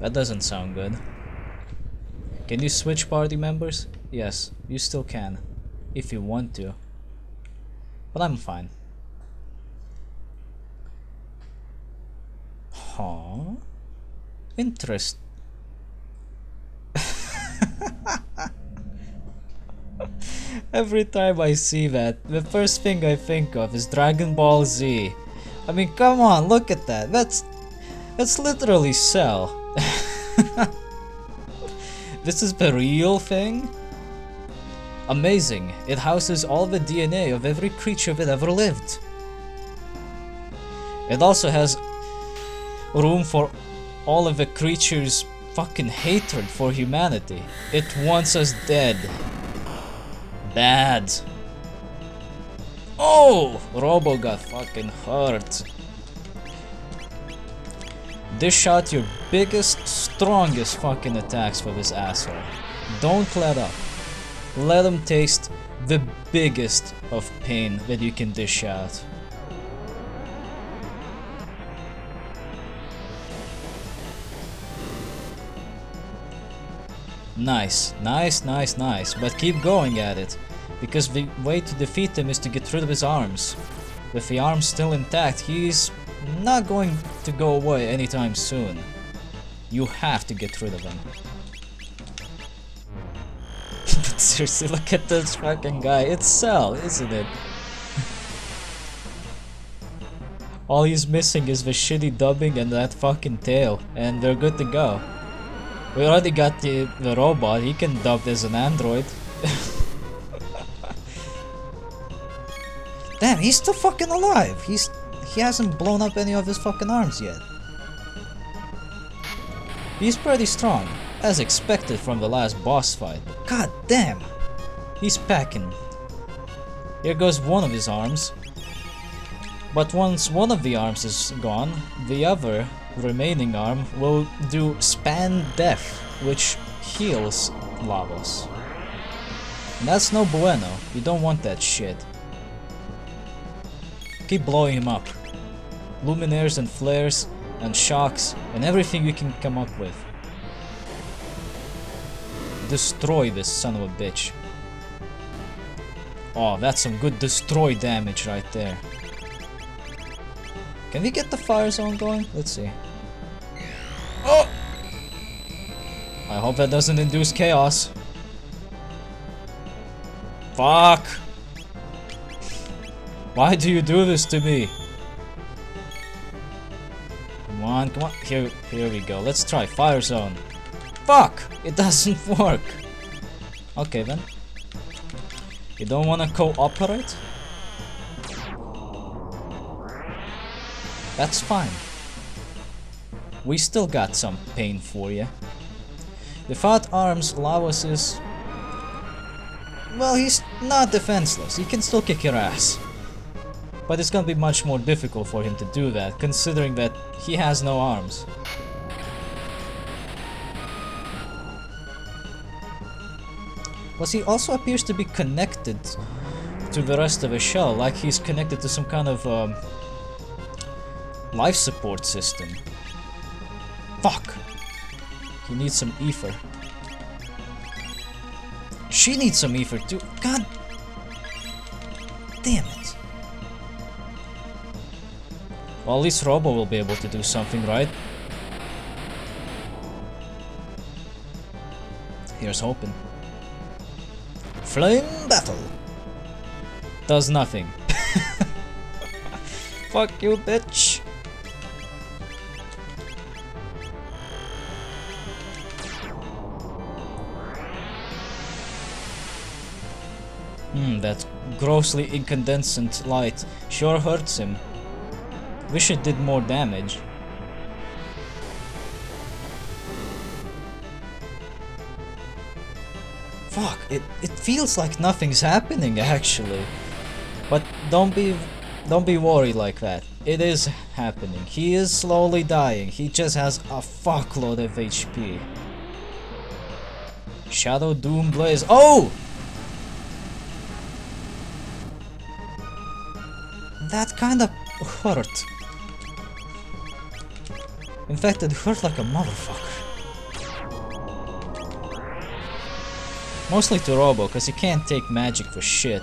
That doesn't sound good. Can you switch party members? Yes, you still can. If you want to. But I'm fine. Huh? Interest. Every time I see that, the first thing I think of is Dragon Ball Z. I mean, come on, look at that. That's literally Cell. This is the real thing? Amazing. It houses all the DNA of every creature that ever lived. It also has room for all of the creatures' fucking hatred for humanity. It wants us dead. Bad. Oh! Robo got fucking hurt. Dish out your biggest, strongest fucking attacks for this asshole. Don't let up. Let him taste the biggest of pain that you can dish out. Nice, nice, nice, nice, but keep going at it, because the way to defeat him is to get rid of his arms. With the arms still intact, he's not going to go away anytime soon. You have to get rid of him. But seriously, look at this fucking guy. It's Cell, isn't it? All he's missing is the shitty dubbing and that fucking tail, and they're good to go. We already got the robot, he can dub as an android. Damn, he's still fucking alive. He hasn't blown up any of his fucking arms yet. He's pretty strong, as expected from the last boss fight. God damn, he's packing. Here goes one of his arms. But once one of the arms is gone, the other remaining arm will do Span Death, which heals Lavos. And that's no bueno, you don't want that shit. Keep blowing him up. Luminaires and flares and shocks and everything you can come up with. Destroy this son of a bitch. Oh, that's some good destroy damage right there. Can we get the fire zone going? Let's see. Oh! I hope that doesn't induce chaos. Fuck! Why do you do this to me? Come on, come on. Here we go. Let's try fire zone. Fuck! It doesn't work. Okay then. You don't wanna cooperate? That's fine. We still got some pain for you. Without arms, Lavos is... well, he's not defenseless. He can still kick your ass. But it's gonna be much more difficult for him to do that, considering that he has no arms. Plus, he also appears to be connected to the rest of the shell, like he's connected to some kind of life support system. Fuck! He needs some ether. She needs some ether too. God damn it. Well, at least Robo will be able to do something, right? Here's hoping. Flame battle. Does nothing. Fuck you, bitch. That grossly incandescent light sure hurts him. Wish it did more damage. Fuck, it feels like nothing's happening actually. But don't be worried like that. It is happening. He is slowly dying. He just has a fuckload of HP. Shadow Doom Blaze. Oh! That kinda hurt. In fact, it hurt like a motherfucker. Mostly to Robo, cause he can't take magic for shit.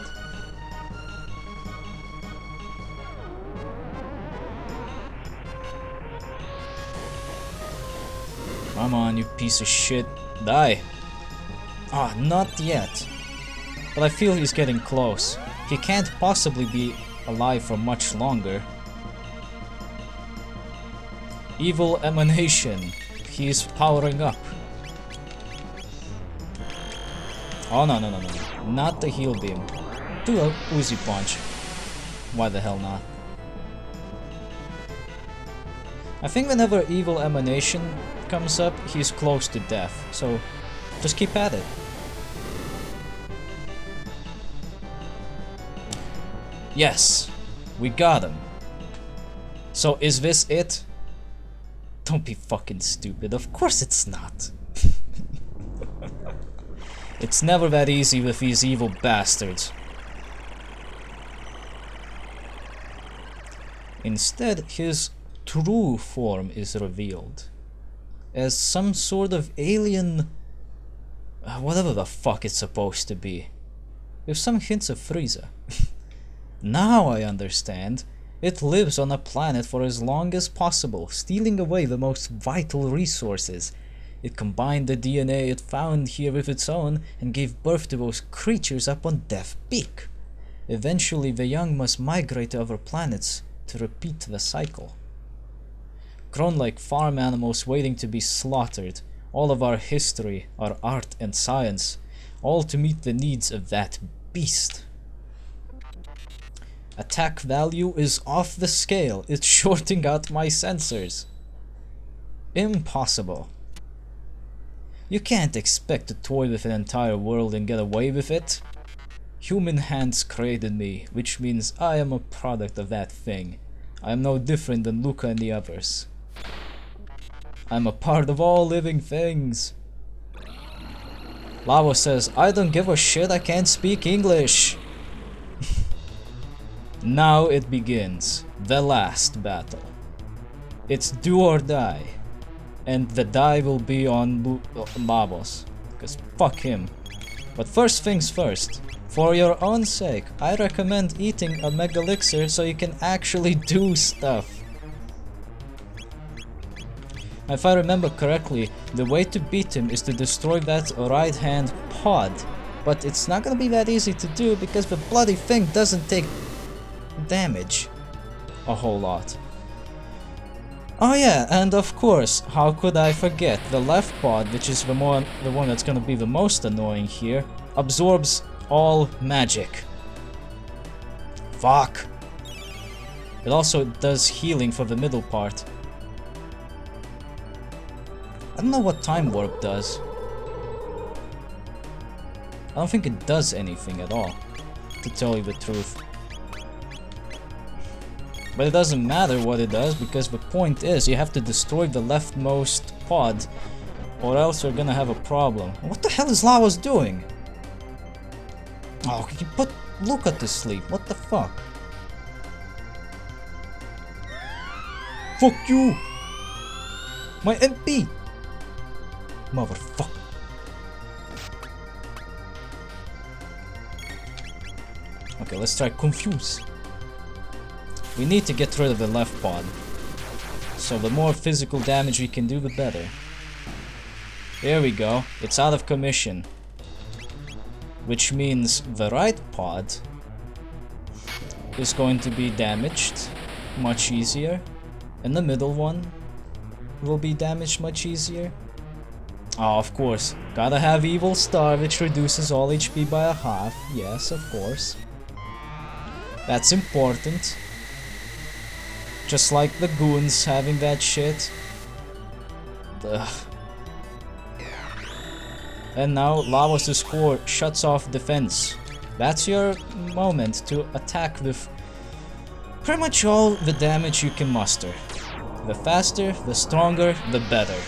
Come on, you piece of shit. Die. Ah, not yet. But I feel he's getting close. He can't possibly be alive for much longer. Evil emanation. He is powering up. Oh no. Not the heal beam. Do a Uzi punch. Why the hell not? I think whenever evil emanation comes up, he's close to death. So just keep at it. Yes, we got him. So is this it? Don't be fucking stupid. Of course it's not. It's never that easy with these evil bastards. Instead, his true form is revealed as some sort of alien, whatever the fuck it's supposed to be, with some hints of Frieza. Now I understand. It lives on a planet for as long as possible, stealing away the most vital resources. It combined the DNA it found here with its own and gave birth to those creatures up on Death Peak. Eventually the young must migrate to other planets to repeat the cycle. Grown like farm animals waiting to be slaughtered, all of our history, our art and science, all to meet the needs of that beast. Attack value is off the scale. It's shorting out my sensors. Impossible. You can't expect to toy with an entire world and get away with it. Human hands created me, which means I am a product of that thing. I am no different than Luca and the others. I'm a part of all living things. Lavo says, I don't give a shit, I can't speak English. Now it begins, the last battle. It's do or die. And the die will be on Lavos, because fuck him. But first things first, for your own sake, I recommend eating a Mega Elixir so you can actually do stuff. If I remember correctly, the way to beat him is to destroy that right hand pod. But it's not gonna be that easy to do because the bloody thing doesn't take damage a whole lot. Oh yeah, and of course, how could I forget, the left pod, which is the one that's gonna be the most annoying here, absorbs all magic. Fuck. It also does healing for the middle part. I don't know what Time Warp does. I don't think it does anything at all, to tell you the truth. But it doesn't matter what it does, because the point is you have to destroy the leftmost pod, or else you're gonna have a problem. What the hell is Lavos doing? Oh, can you put Luca to sleep? What the fuck? Fuck you! My MP! Motherfucker. Okay, let's try Confuse. We need to get rid of the left pod. So the more physical damage we can do, the better. There we go. It's out of commission. Which means the right pod is going to be damaged much easier. And the middle one will be damaged much easier. Oh, of course. Gotta have Evil Star, which reduces all HP by a half. Yes, of course. That's important. Just like the goons having that shit. Ugh. And now Lavos' core shuts off defense. That's your moment to attack with pretty much all the damage you can muster. The faster, the stronger, the better.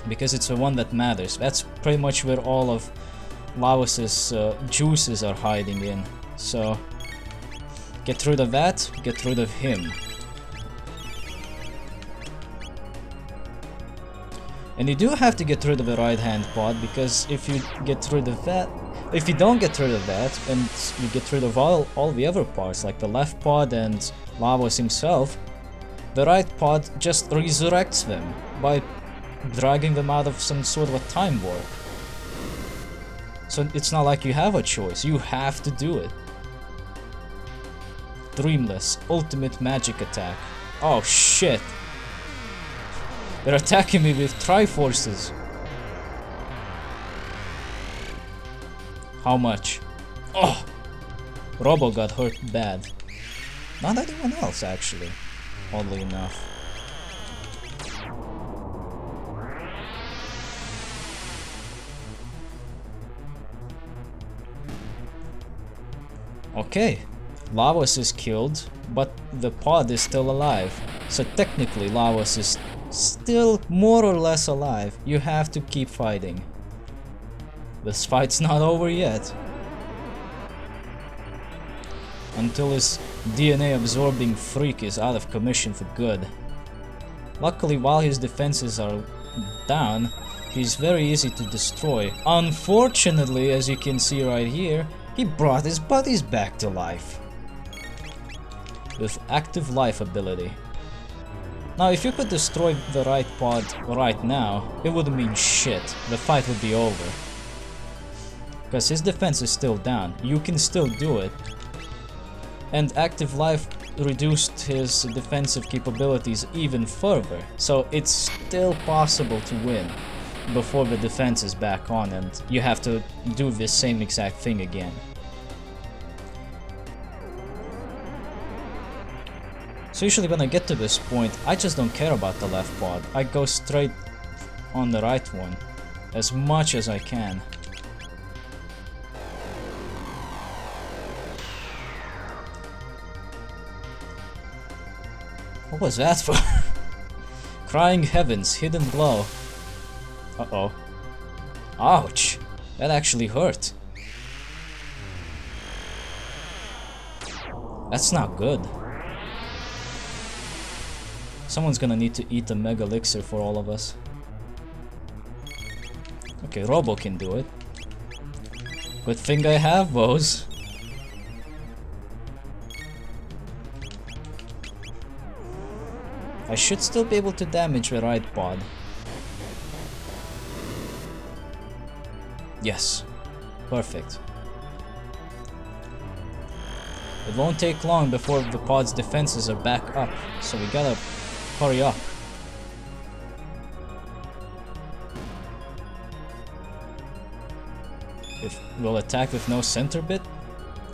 Because it's the one that matters. That's pretty much where all of Lavos' juices are hiding in. So get rid of that, get rid of him. And you do have to get rid of the right hand pod, because if you get rid of that, if you don't get rid of that, and you get rid of all the other parts, like the left pod and Lavos himself, the right pod just resurrects them by dragging them out of some sort of a time warp. So it's not like you have a choice, you have to do it. Dreamless, ultimate magic attack. Oh shit! They're attacking me with Triforces. How much? Oh! Robo got hurt bad. Not anyone else, actually. Oddly enough. Okay. Lavos is killed, but the pod is still alive. So technically Lavos is still more or less alive. You have to keep fighting. This fight's not over yet. Until his DNA absorbing freak is out of commission for good. Luckily, while his defenses are down, he's very easy to destroy. Unfortunately, as you can see right here, he brought his buddies back to life. With active life ability. Now, if you could destroy the right pod right now, it wouldn't mean shit. The fight would be over. Because his defense is still down. You can still do it. And active life reduced his defensive capabilities even further. So it's still possible to win before the defense is back on and you have to do the same exact thing again. So usually when I get to this point, I just don't care about the left pod. I go straight on the right one, as much as I can. What was that for? Crying heavens, hidden blow. Uh-oh. Ouch! That actually hurt. That's not good. Someone's gonna need to eat the mega elixir for all of us. Okay, Robo can do it. Good thing I have those. I should still be able to damage the right pod. Yes. Perfect. It won't take long before the pod's defenses are back up, so we gotta hurry up. If we'll attack with no center bit?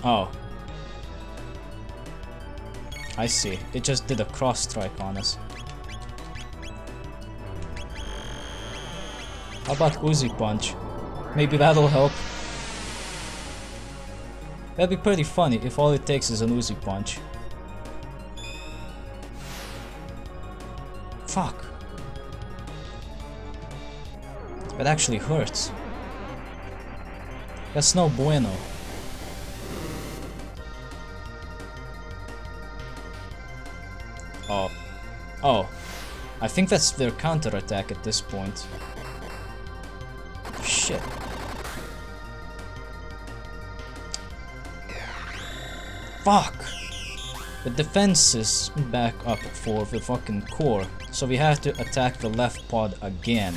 Oh. I see. It just did a cross strike on us. How about Uzi Punch? Maybe that'll help. That'd be pretty funny if all it takes is an Uzi Punch. Fuck. That actually hurts. That's no bueno. Oh. Oh. I think that's their counterattack at this point. Shit. Fuck! The defense is back up for the fucking core, so we have to attack the left pod again.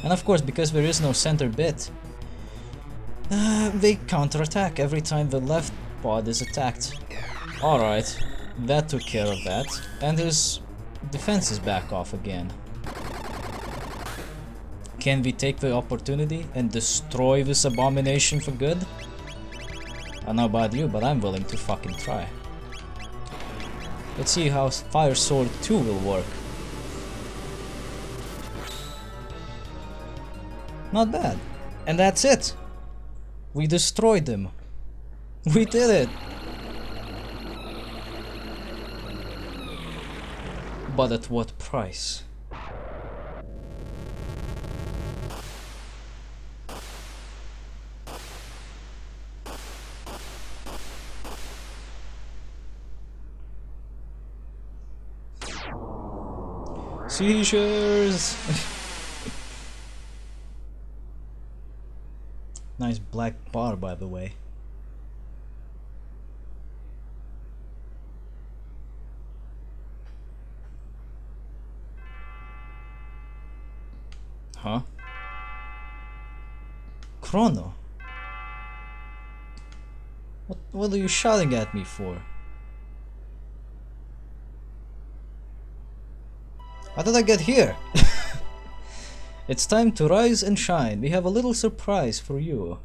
And of course, because there is no center bit, they counterattack every time the left pod is attacked. Alright, that took care of that, and his defense is back off again. Can we take the opportunity and destroy this abomination for good? I don't know about you, but I'm willing to fucking try. Let's see how Fire Sword 2 will work. Not bad. And that's it. We destroyed them. We did it. But at what price? Seizures! Nice black bar, by the way. Huh? Chrono? What are you shouting at me for? How did I get here? It's time to rise and shine. We have a little surprise for you.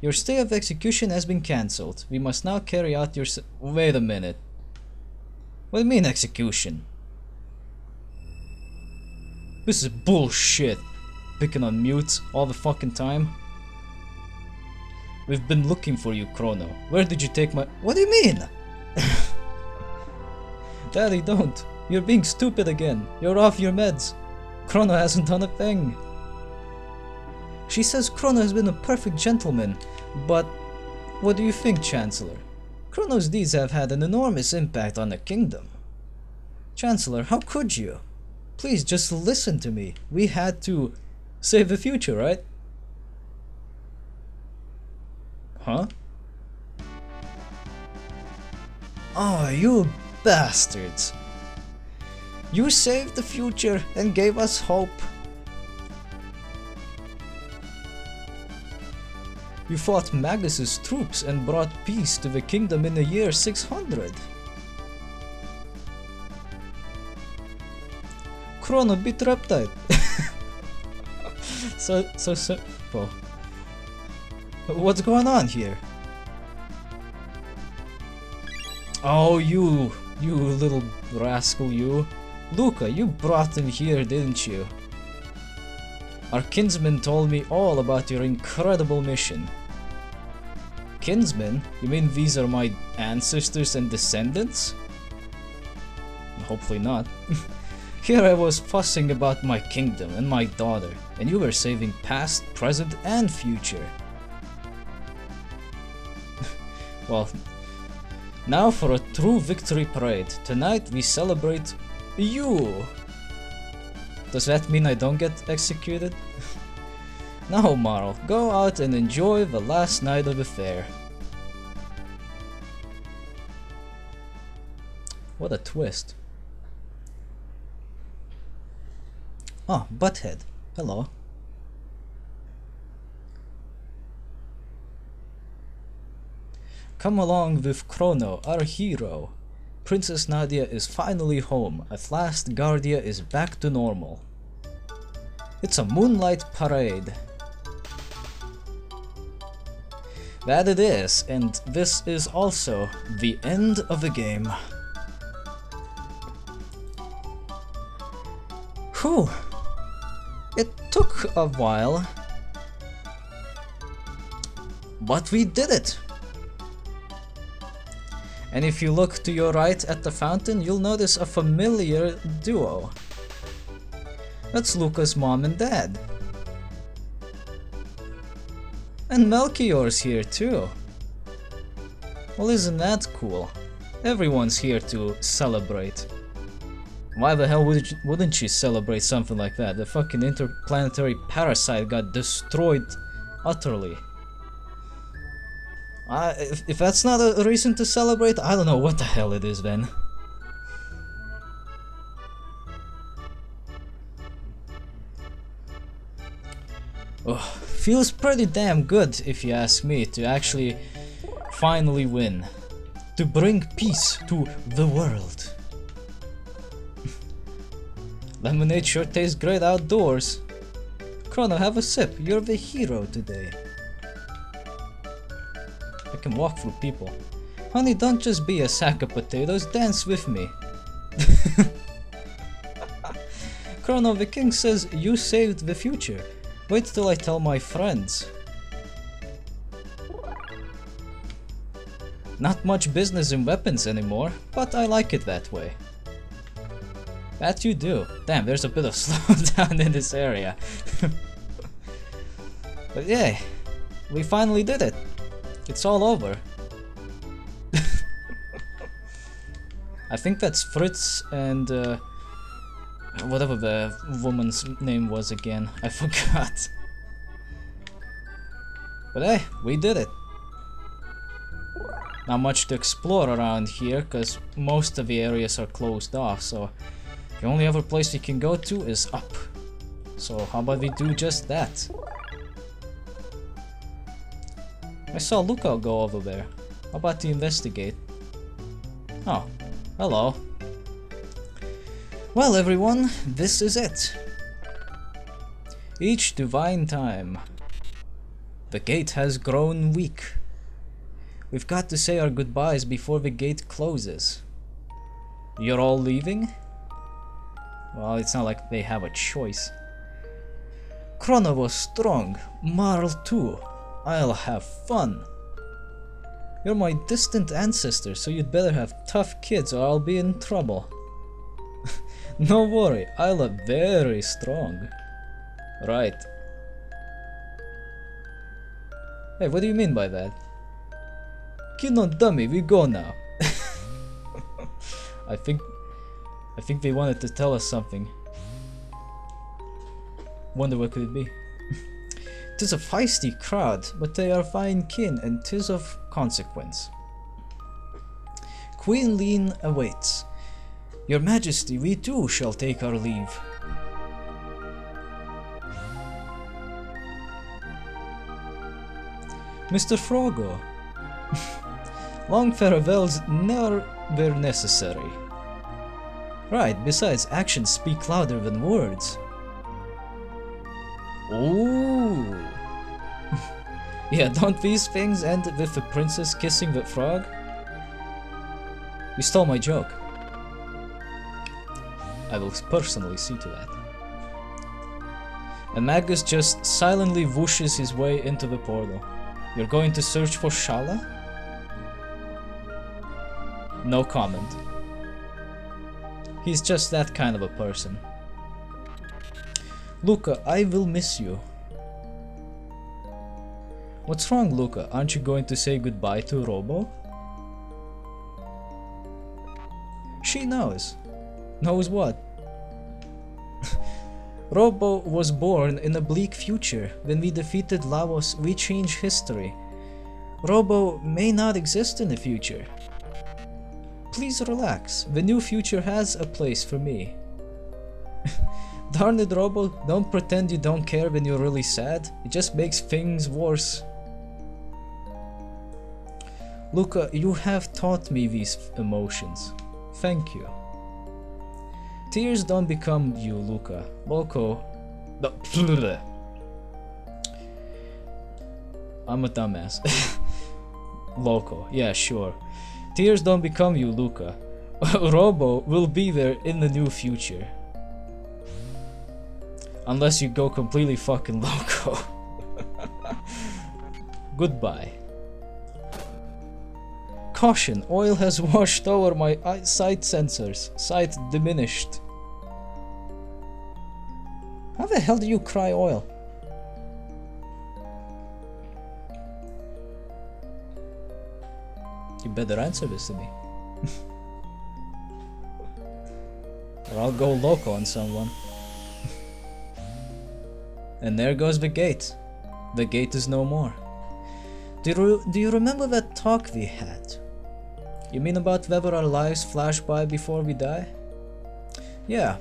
Your stay of execution has been cancelled. We must now carry out your Wait a minute. What do you mean execution? This is bullshit. Picking on mute all the fucking time. We've been looking for you, Chrono. Where did you take my... What do you mean? Daddy, don't. You're being stupid again. You're off your meds. Chrono hasn't done a thing. She says Chrono has been a perfect gentleman, but what do you think, Chancellor? Chrono's deeds have had an enormous impact on the kingdom. Chancellor, how could you? Please just listen to me. We had to save the future, right? Huh? Oh, you bastards. You saved the future and gave us hope. You fought Magnus's troops and brought peace to the kingdom in the year 600. Chrono beat Reptile. so simple. What's going on here? Oh, you little rascal, you. Luca, you brought him here, didn't you? Our kinsman told me all about your incredible mission. Kinsmen? You mean these are my ancestors and descendants? Hopefully not. Here I was fussing about my kingdom and my daughter, and you were saving past, present, and future. Well, now for a true victory parade. Tonight we celebrate you. Does that mean I don't get executed? Now, Marl, go out and enjoy the last night of the fair. What a twist. Oh, Butthead. Hello. Come along with Chrono, our hero. Princess Nadia is finally home. At last, Guardia is back to normal. It's a moonlight parade. That it is, and this is also the end of the game. Whew. It took a while, but we did it. And if you look to your right at the fountain, you'll notice a familiar duo. That's Luca's mom and dad. And Melchior's here too. Well, isn't that cool? Everyone's here to celebrate. Why the hell wouldn't you celebrate something like that? The fucking interplanetary parasite got destroyed utterly. If that's not a reason to celebrate, I don't know what the hell it is then. Oh, feels pretty damn good, if you ask me, to actually finally win. To bring peace to the world. Lemonade sure tastes great outdoors. Chrono, have a sip. You're the hero today. I can walk through people. Honey, don't just be a sack of potatoes, dance with me. Chrono, the king says you saved the future. Wait till I tell my friends. Not much business in weapons anymore, but I like it that way. That you do. Damn, there's a bit of slowdown in this area. But yeah, we finally did it. It's all over. I think that's Fritz and whatever the woman's name was again. I forgot. But hey, we did it. Not much to explore around here, because most of the areas are closed off, so the only other place we can go to is up. So how about we do just that? I saw Luca go over there. How about to investigate? Oh, hello. Well everyone, this is it. Each divine time. The gate has grown weak. We've got to say our goodbyes before the gate closes. You're all leaving? Well, it's not like they have a choice. Chrono was strong, Marl too. I'll have fun. You're my distant ancestor, so you'd better have tough kids or I'll be in trouble. No worry, I look very strong. Right. Hey, what do you mean by that? Kid on dummy, we go now. I think they wanted to tell us something. Wonder what could it be? 'Tis a feisty crowd, but they are fine kin, and 'tis of consequence. Queen Lean awaits. Your Majesty, we too shall take our leave. Mr. Frogo. Long farewells never were necessary. Right, besides, actions speak louder than words. Ooh. Yeah, don't these things end with the princess kissing the frog? You stole my joke. I will personally see to that. And Magus just silently whooshes his way into the portal. You're going to search for Shala? No comment. He's just that kind of a person. Luca, I will miss you. What's wrong, Luca? Aren't you going to say goodbye to Robo? She knows. Knows what? Robo was born in a bleak future. When we defeated Lavos, we changed history. Robo may not exist in the future. Please relax. The new future has a place for me. Darn it, Robo, don't pretend you don't care when you're really sad. It just makes things worse. Luca, you have taught me these emotions. Thank you. Tears don't become you, Luca. Loco. No, I'm a dumbass. Loco, yeah, sure. Tears don't become you, Luca. Robo will be there in the new future. Unless you go completely fucking loco. Goodbye. Caution, oil has washed over my sight sensors. Sight diminished. How the hell do you cry oil? You better answer this to me. Or I'll go loco on someone. And there goes the gate. The gate is no more. Do you remember that talk we had? You mean about whether our lives flash by before we die? Yeah.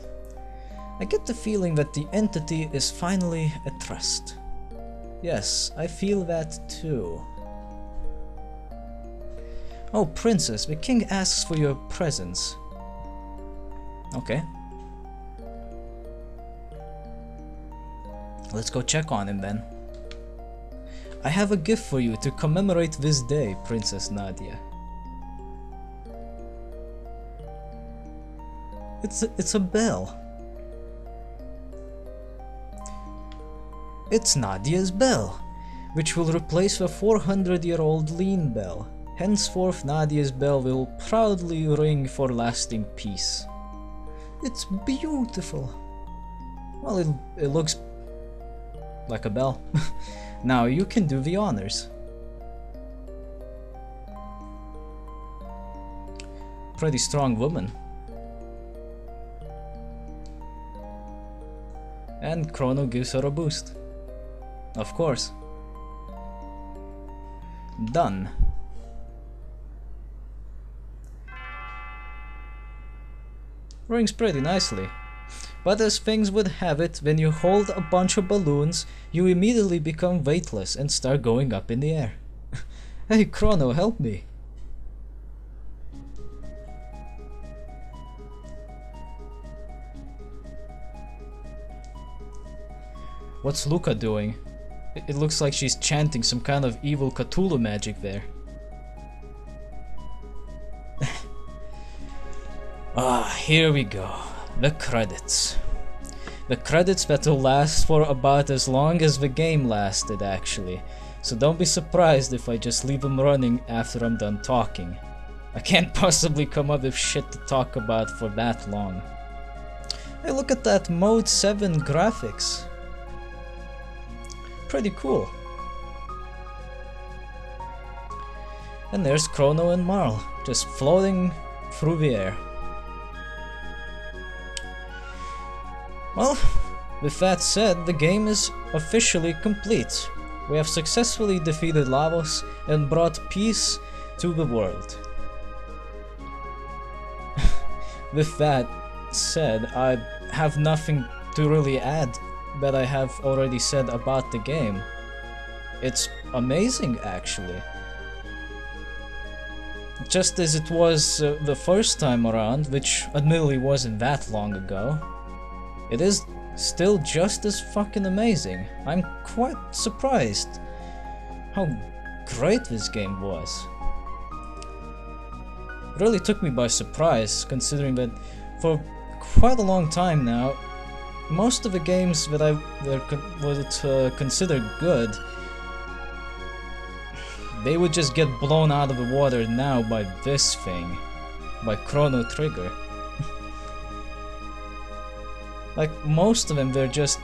I get the feeling that the entity is finally at rest. Yes, I feel that too. Oh, princess, the king asks for your presence. Okay. Let's go check on him then. I have a gift for you to commemorate this day, Princess Nadia. It's a bell. It's Nadia's bell, which will replace the 400-year-old Lean bell. Henceforth, Nadia's bell will proudly ring for lasting peace. It's beautiful. Well, it looks like a bell. Now you can do the honors. pretty strong woman. And Chrono gives her a boost. Of course. Done. Rings pretty nicely. But as things would have it, when you hold a bunch of balloons, you immediately become weightless and start going up in the air. Hey Chrono, help me. What's Luca doing? It looks like she's chanting some kind of evil Cthulhu magic there. Here we go. The credits. The credits that will last for about as long as the game lasted, actually. So don't be surprised if I just leave them running after I'm done talking. I can't possibly come up with shit to talk about for that long. Hey, look at that Mode 7 graphics. Pretty cool. And there's Chrono and Marl, just floating through the air. Well, with that said, the game is officially complete. We have successfully defeated Lavos and brought peace to the world. With that said, I have nothing to really add that I have already said about the game. It's amazing, actually. Just as it was the first time around, which admittedly wasn't that long ago, it is still just as fucking amazing. I'm quite surprised how great this game was. It really took me by surprise, considering that for quite a long time now, most of the games that I would consider good, they would just get blown out of the water now by this thing, by Chrono Trigger. Like, most of them, they're just,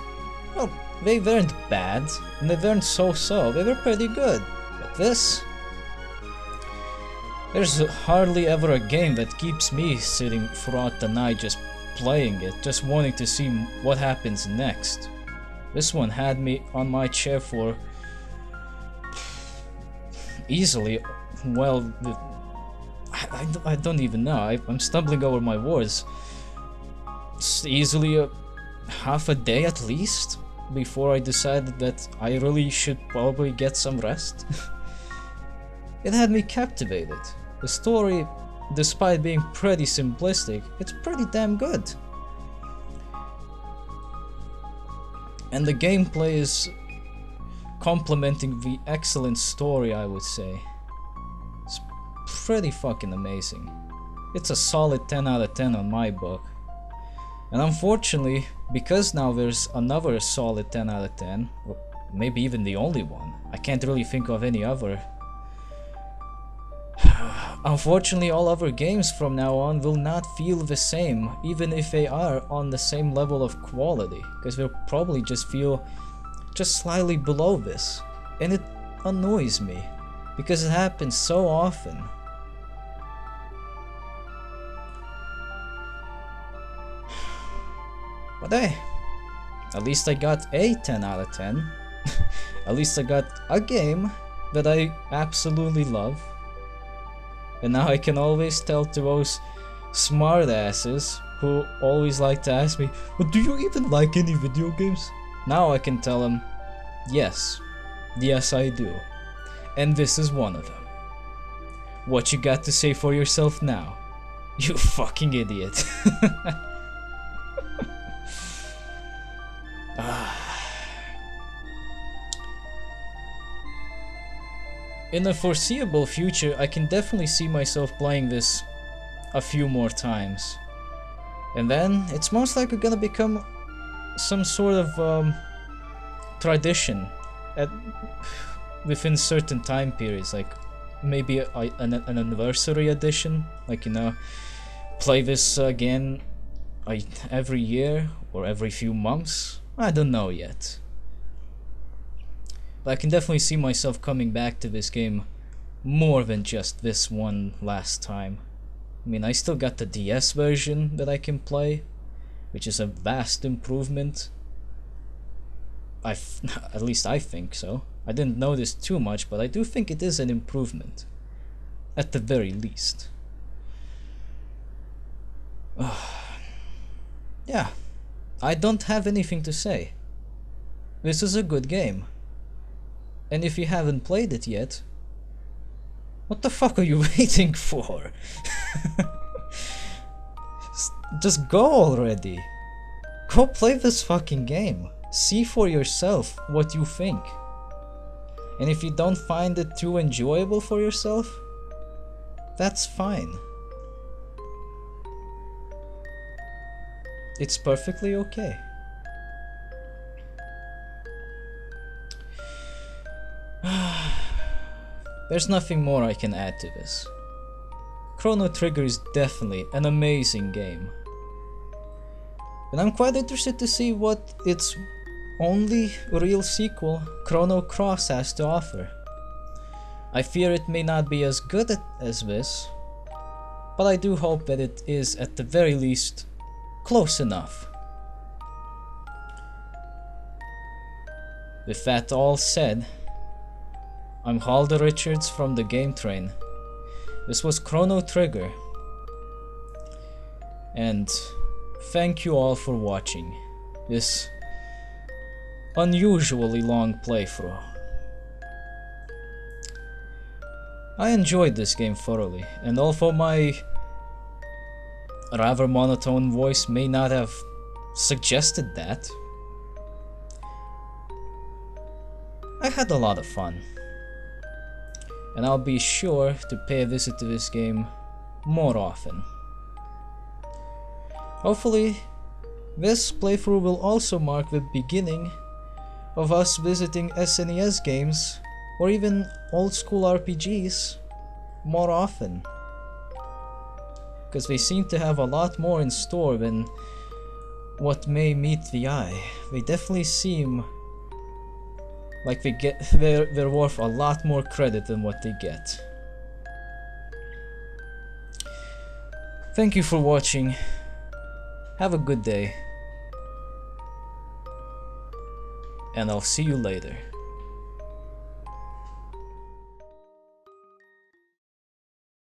well, they weren't bad, and they weren't so-so, they were pretty good. But this, there's hardly ever a game that keeps me sitting throughout the night just playing it, just wanting to see what happens next. This one had me on my chair for easily, well, I don't even know, I'm stumbling over my words. It's easily half a day at least before I decided that I really should probably get some rest. It had me captivated. The story, despite being pretty simplistic, it's pretty damn good. And the gameplay is complementing the excellent story, I would say. It's pretty fucking amazing. It's a solid 10 out of 10 on my book. And unfortunately, because now there's another solid 10 out of 10, or maybe even the only one, I can't really think of any other. Unfortunately, all other games from now on will not feel the same, even if they are on the same level of quality, because they'll probably just feel just slightly below this. And it annoys me, because it happens so often. But hey, at least I got a 10 out of 10. At least I got a game that I absolutely love. And now I can always tell to those smartasses who always like to ask me, well, do you even like any video games? Now I can tell them, yes. Yes, I do. And this is one of them. What you got to say for yourself now? You fucking idiot. In the foreseeable future, I can definitely see myself playing this a few more times. And then, it's most likely gonna become some sort of tradition within certain time periods, like maybe an anniversary edition, like, you know, play this again every year or every few months. I don't know yet. But I can definitely see myself coming back to this game more than just this one last time. I mean, I still got the DS version that I can play, which is a vast improvement. At least I think so. I didn't notice too much, but I do think it is an improvement, at the very least. Yeah, I don't have anything to say. This is a good game. And if you haven't played it yet, what the fuck are you waiting for? Just go already. Go play this fucking game. See for yourself what you think. And if you don't find it too enjoyable for yourself, that's fine. It's perfectly okay. There's nothing more I can add to this. Chrono Trigger is definitely an amazing game. And I'm quite interested to see what its only real sequel, Chrono Cross, has to offer. I fear it may not be as good as this, but I do hope that it is at the very least close enough. With that all said, I'm Halder Richards from DaGameTrain. This was Chrono Trigger, and thank you all for watching this unusually long playthrough. I enjoyed this game thoroughly, and although my rather monotone voice may not have suggested that, I had a lot of fun. And I'll be sure to pay a visit to this game more often. Hopefully, this playthrough will also mark the beginning of us visiting SNES games or even old school RPGs more often. Because they seem to have a lot more in store than what may meet the eye. They definitely seem like they're worth a lot more credit than what they get. Thank you for watching. Have a good day. And I'll see you later.